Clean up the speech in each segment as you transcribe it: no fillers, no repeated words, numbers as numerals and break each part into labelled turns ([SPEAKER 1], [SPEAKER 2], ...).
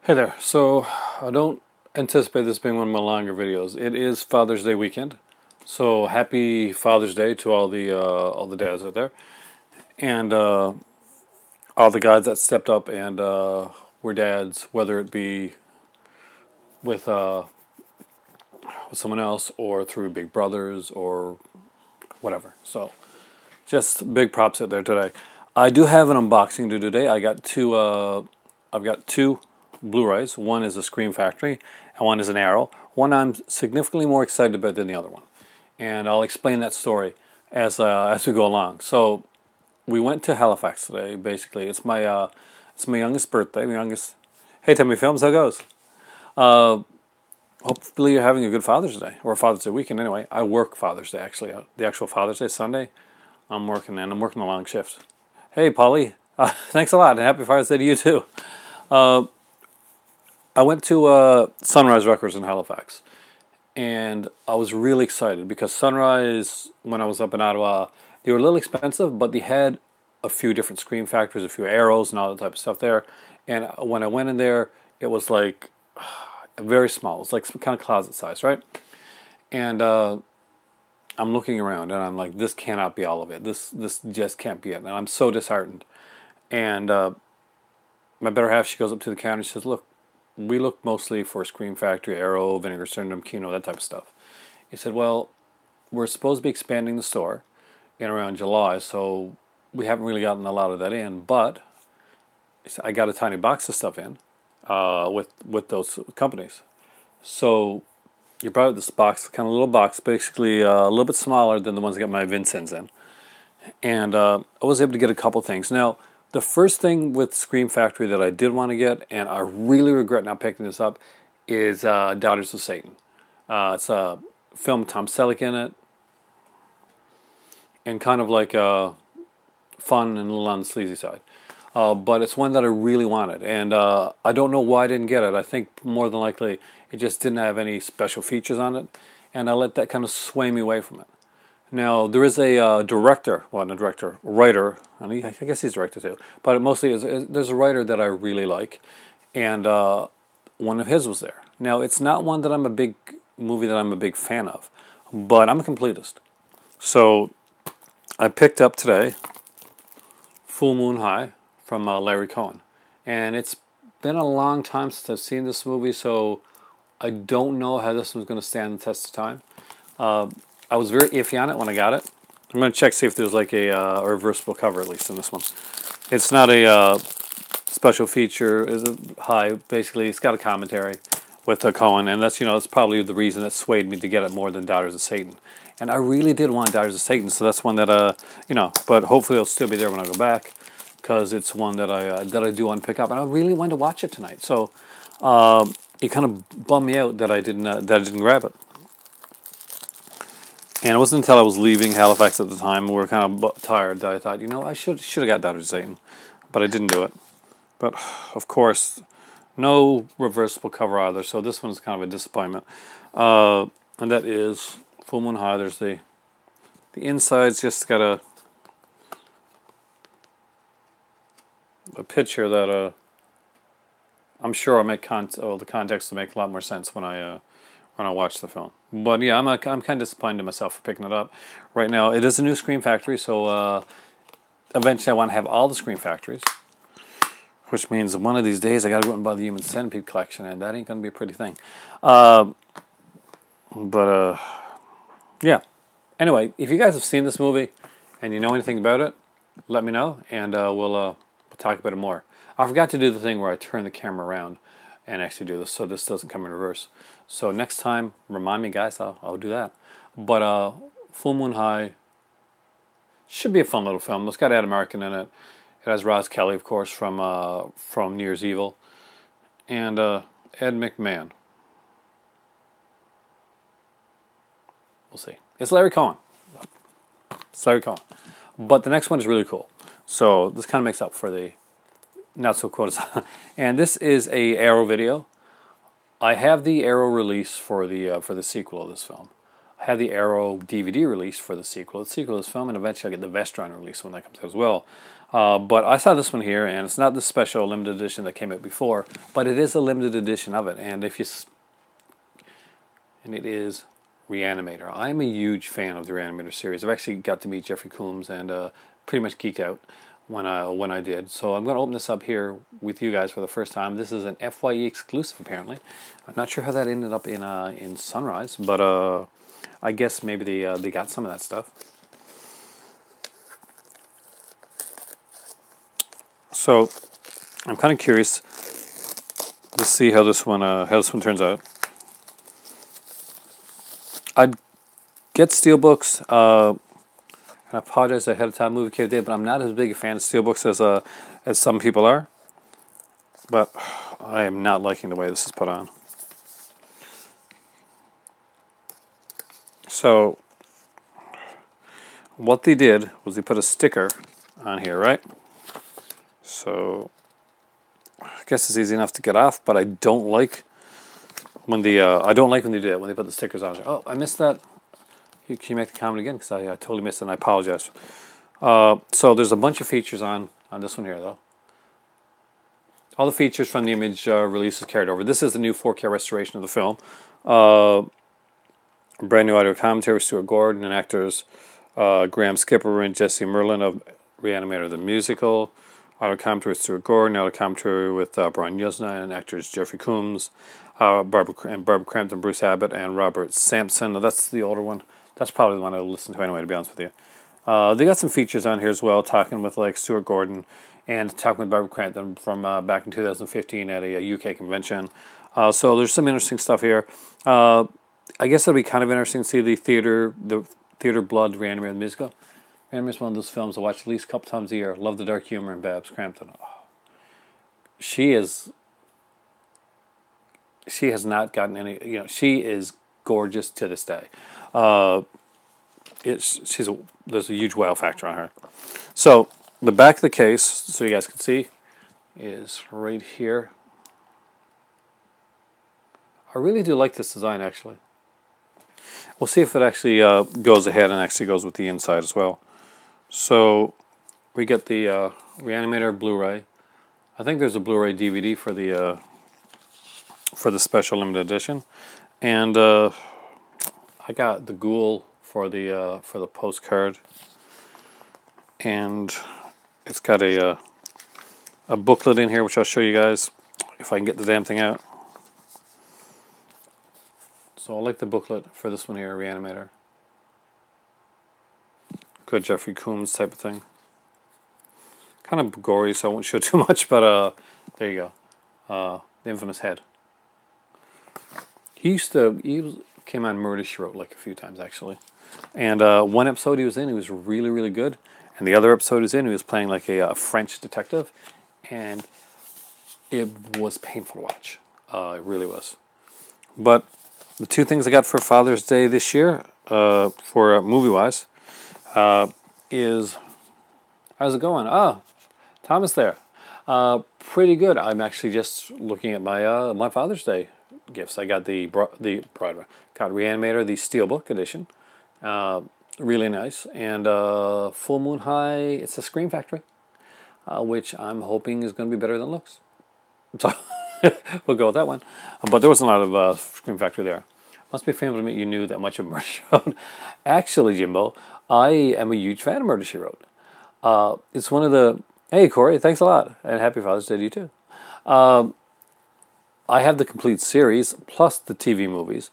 [SPEAKER 1] Hey there. So I don't anticipate this being one of my longer videos. It is Father's Day weekend, so happy Father's Day to all the dads out there, and all the guys that stepped up and were dads, whether it be with uh, with someone else or through Big Brothers or whatever. So just big props out there today. I do have an unboxing to do today. I've got two Blu-rays. One is a Scream Factory, and one is an Arrow. One I'm significantly more excited about than the other one, and I'll explain that story as we go along. So we went to Halifax today. Basically, it's my youngest birthday. My youngest. Hey, Timmy Films, how goes? Uh, Hopefully you're having a good Father's Day or Father's Day weekend. Anyway, I work Father's Day actually. The actual Father's Day Sunday, I'm working and I'm working a long shift. Hey, Polly. Thanks a lot, and happy Father's Day to you too. Uh, I went to Sunrise Records in Halifax, and I was really excited because Sunrise, when I was up in Ottawa, they were a little expensive, but they had a few different Scream Factories, a few Arrows, and all that type of stuff there. And when I went in there, it was like very small. It was like some kind of closet size, right? And I'm looking around, and I'm like, this cannot be all of it. This just can't be it. And I'm so disheartened. And my better half, she goes up to the counter and she says, look, we look mostly for Scream Factory, Arrow, Vinegar Syndrome, Kino, that type of stuff. He said, well, we're supposed to be expanding the store in around July, so we haven't really gotten a lot of that in, but I got a tiny box of stuff in with those companies. So you brought out this box, kind of little box, basically a little bit smaller than the ones I got my Vincents in. And I was able to get a couple things. Now, the first thing with Scream Factory that I did want to get, and I really regret not picking this up, is Daughters of Satan. It's a film with Tom Selleck in it, and kind of like fun and a little on the sleazy side. But it's one that I really wanted, and I don't know why I didn't get it. I think more than likely it just didn't have any special features on it, and I let that kind of sway me away from it. Now, there is a director, well, not a director, writer, and I guess he's a director too, but it mostly there's a writer that I really like, and one of his was there. Now, it's not one that I'm a big movie that I'm a big fan of, but I'm a completist. So I picked up today Full Moon High from Larry Cohen, and it's been a long time since I've seen this movie, so I don't know how this one's going to stand the test of time. I was very iffy on it when I got it. I'm going to check see if there's like a reversible cover at least in this one. It's not a special feature. Is it high? Basically, it's got a commentary with Cohen, and that's probably the reason that swayed me to get it more than Daughters of Satan. And I really did want Daughters of Satan, so that's one that But hopefully, it'll still be there when I go back because it's one that I do want to pick up, and I really wanted to watch it tonight. So it kind of bummed me out that I didn't grab it. And it wasn't until I was leaving Halifax at the time, we were kind of tired, that I thought, I should have got Daughters of Satan, but I didn't do it. But of course, no reversible cover either, so this one's kind of a disappointment. And that is Full Moon High. There's the inside's just got a picture that I'm sure I'll make the context will make a lot more sense when I watch the film. But yeah, I'm kind of disappointed in myself for picking it up. Right now, it is a new Scream Factory, so eventually I want to have all the Scream Factories, which means one of these days I got to go out and buy the Human Centipede collection, and that ain't going to be a pretty thing. But yeah. Anyway, if you guys have seen this movie and you know anything about it, let me know, and we'll talk about it more. I forgot to do the thing where I turn the camera around and actually do this, so this doesn't come in reverse. So next time, remind me, guys. I'll do that. But Full Moon High should be a fun little film. It's got Adam Arkin in it. It has Roz Kelly, of course, from New Year's Evil, and Ed McMahon. We'll see. It's Larry Cohen. It's Larry Cohen. But the next one is really cool. So this kind of makes up for the not so cool. And this is a Arrow video. I have the Arrow release for the sequel of this film. I have the Arrow DVD release for the sequel of this film, and eventually I'll get the Vestron release when that comes out as well. But I saw this one here, and it's not the special limited edition that came out before, but it is a limited edition of it, and it is Reanimator. I'm a huge fan of the Reanimator series. I've actually got to meet Jeffrey Combs and pretty much geeked out when I did. So I'm going to open this up here with you guys for the first time. This is an FYE exclusive, apparently. I'm not sure how that ended up in Sunrise, but I guess maybe they got some of that stuff. So I'm kind of curious to see how this one turns out. I'd get steelbooks. I apologize ahead of time, Movie Cave did, but I'm not as big a fan of steelbooks as some people are. But I am not liking the way this is put on. So what they did was they put a sticker on here, right? So I guess it's easy enough to get off, but I don't like when they do it when they put the stickers on. Oh, I missed that. Can you make the comment again? Because I totally missed it, and I apologize. So there's a bunch of features on this one here, though. All the features from the Image release is carried over. This is the new 4K restoration of the film. Brand new audio commentary with Stuart Gordon and actors Graham Skipper and Jesse Merlin of Reanimator the Musical. Audio commentary with Stuart Gordon. Audio commentary with Brian Yuzna and actors Jeffrey Combs, Barbara Crampton, Bruce Abbott, and Robert Sampson. Now, that's the older one. That's probably the one I'll listen to anyway, to be honest with you. They got some features on here as well, talking with like Stuart Gordon and talking with Barbara Crampton from back in 2015 at a UK convention. So there's some interesting stuff here. I guess it'll be kind of interesting to see the theater blood Reanimator the Musical. Reanimator is one of those films I watch at least a couple times a year. Love the dark humor in Babs Crampton. Oh. She has not gotten any. She is gorgeous to this day. There's a huge wow factor on her. So the back of the case, so you guys can see, is right here. I really do like this design, actually. We'll see if it actually goes ahead and actually goes with the inside as well. So we get the Reanimator Blu-ray. I think there's a Blu-ray DVD for the special limited edition, and I got the Ghoul for the postcard, and it's got a booklet in here which I'll show you guys if I can get the damn thing out. So I like the booklet for this one here, Reanimator. Good Jeffrey Combs type of thing. Kind of gory, so I won't show too much, but there you go. The infamous head. He came on Murder, She Wrote like a few times, actually. And one episode he was in, he was really, really good. And the other episode he was in, he was playing like a French detective. And it was painful to watch. It really was. But the two things I got for Father's Day this year, for movie-wise, is, how's it going? Oh, Thomas there. Pretty good. I'm actually just looking at my my Father's Day gifts. I got the Broadway, got Reanimator, the Steelbook edition. Really nice. And Full Moon High, it's a Scream Factory, which I'm hoping is going to be better than it looks. So we'll go with that one. But there wasn't a lot of Scream Factory there. Must be a fan of me you knew that much of Murder, She Wrote. Actually, Jimbo, I am a huge fan of Murder, She Wrote. It's one of the... Hey, Corey, thanks a lot. And happy Father's Day to you, too. I have the complete series, plus the TV movies.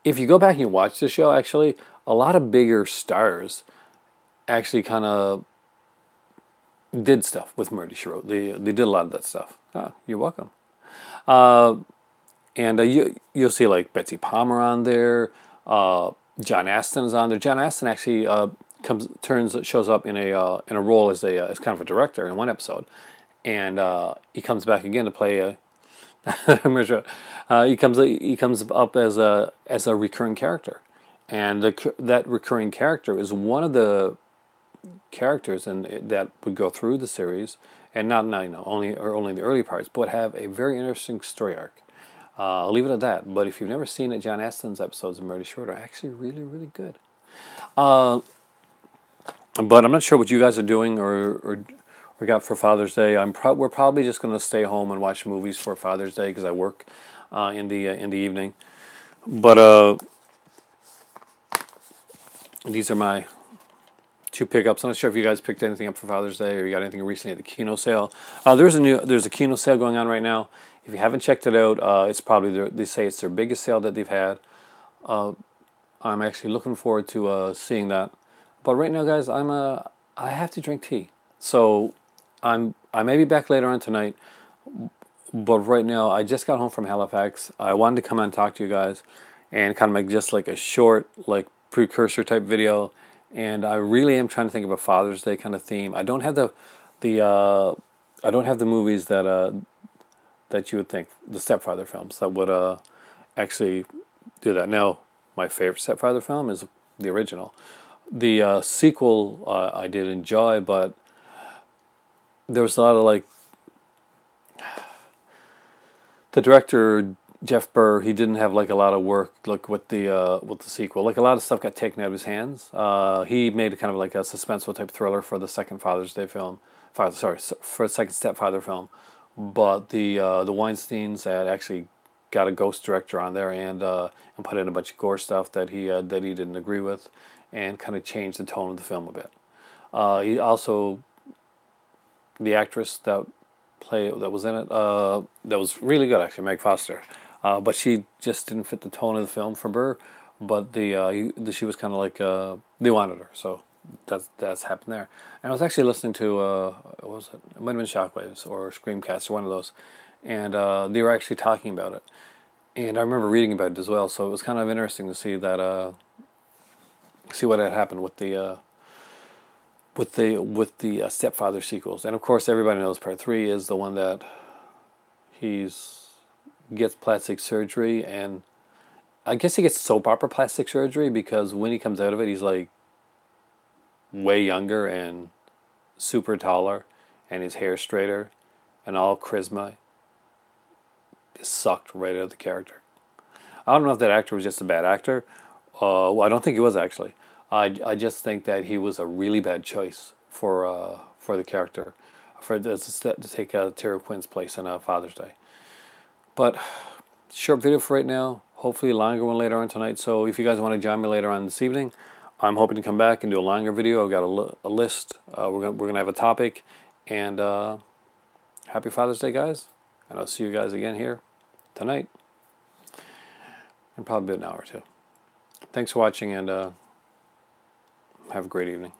[SPEAKER 1] If you go back and you watch the show, actually, a lot of bigger stars actually kind of did stuff with Murder, She Wrote. They did a lot of that stuff. Oh, you're welcome. And you'll see like Betsy Palmer on there. John Astin is on there. John Astin actually shows up in a role as kind of a director in one episode, and he comes back again to play he comes up as a recurring character, and that recurring character is one of the characters that would go through the series, and not only the early parts, but have a very interesting story arc. I'll leave it at that. But if you've never seen it, John Astin's episodes of Murder, She Wrote are actually really, really good. But I'm not sure what you guys are doing or got for Father's Day. We're probably just going to stay home and watch movies for Father's Day because I work in the evening. But these are my two pickups. I'm not sure if you guys picked anything up for Father's Day or you got anything recently at the Kino sale. There's a Kino sale going on right now. If you haven't checked it out, it's probably they say it's their biggest sale that they've had. I'm actually looking forward to seeing that. But right now, guys, I have to drink tea. So I may be back later on tonight. But right now, I just got home from Halifax. I wanted to come on and talk to you guys, and kind of make just like a short, like precursor type video. And I really am trying to think of a Father's Day kind of theme. I don't have the I don't have the movies that you would think, the Stepfather films that would actually do that. Now, my favorite Stepfather film is the original. The sequel I did enjoy, but there was a lot of like the director Jeff Burr. He didn't have like a lot of work like with the sequel. Like a lot of stuff got taken out of his hands. He made kind of like a suspenseful type thriller for the second Father's Day film. For the second Stepfather film. But the Weinstein's had actually got a ghost director on there and put in a bunch of gore stuff that he didn't agree with, and kind of changed the tone of the film a bit. He also the actress that was in it that was really good actually, Meg Foster, but she just didn't fit the tone of the film for Burr. But she was kind of like they wanted her, so that's happened there. And I was actually listening to what was it? It might have been Shockwaves or Screamcast or one of those, and they were actually talking about it. And I remember reading about it as well, so it was kind of interesting to see that see what had happened with the Stepfather sequels. And of course, everybody knows Part 3 is the one that he's gets plastic surgery, and I guess he gets soap opera plastic surgery because when he comes out of it, he's like way younger and super taller, and his hair straighter, and all charisma is sucked right out of the character. I don't know if that actor was just a bad actor. Well, I don't think he was actually. I just think that he was a really bad choice for the character, to take Tara Quinn's place in Father's Day. But short video for right now. Hopefully a longer one later on tonight. So if you guys want to join me later on this evening, I'm hoping to come back and do a longer video. I've got a list. We're gonna have a topic, and happy Father's Day, guys. And I'll see you guys again here tonight, in probably an hour or two. Thanks for watching, and have a great evening.